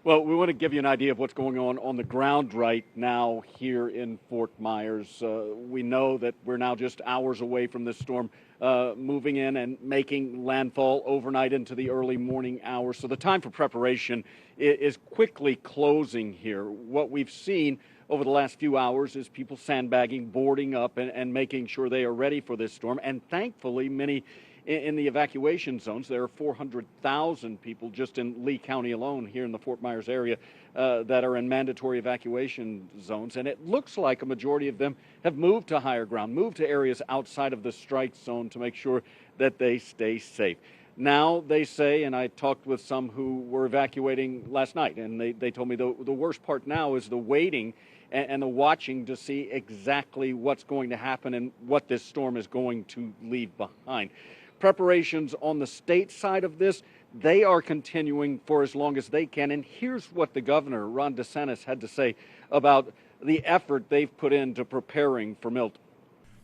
Well, we want to give you an idea of what's going on the ground right now here in Fort Myers. We know that we're now just hours away from this storm moving in and making landfall overnight into the early morning hours. So the time for preparation is quickly closing here. What we've seen over the last few hours is people sandbagging, boarding up, and making sure they are ready for this storm. And thankfully, many in the evacuation zones. There are 400,000 people just in Lee County alone here in the Fort Myers area that are in mandatory evacuation zones. And it looks like a majority of them have moved to higher ground, moved to areas outside of the strike zone to make sure that they stay safe. Now they say, and I talked with some who were evacuating last night, and they told me the worst part now is the waiting and the watching to see exactly what's going to happen and what this storm is going to leave behind. Preparations on the state side of this, they are continuing for as long as they can. And here's what the governor, Ron DeSantis, had to say about the effort they've put into preparing for Milton.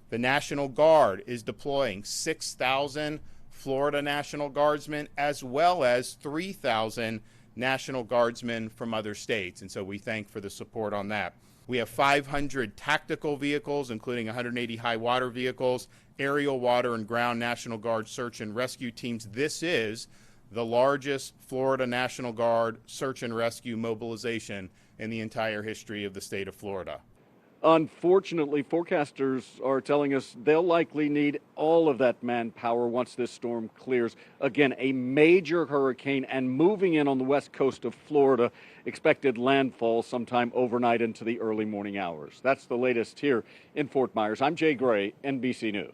The National Guard is deploying 6,000 Florida National Guardsmen as well as 3,000 National Guardsmen from other states. And so we thank for the support on that. We have 500 tactical vehicles, including 180 high water vehicles, aerial, water, and ground National Guard search and rescue teams. This is the largest Florida National Guard search and rescue mobilization in the entire history of the state of Florida. Unfortunately, forecasters are telling us they'll likely need all of that manpower once this storm clears. Again, a major hurricane and moving in on the west coast of Florida, expected landfall sometime overnight into the early morning hours. That's the latest here in Fort Myers. I'm Jay Gray, NBC News.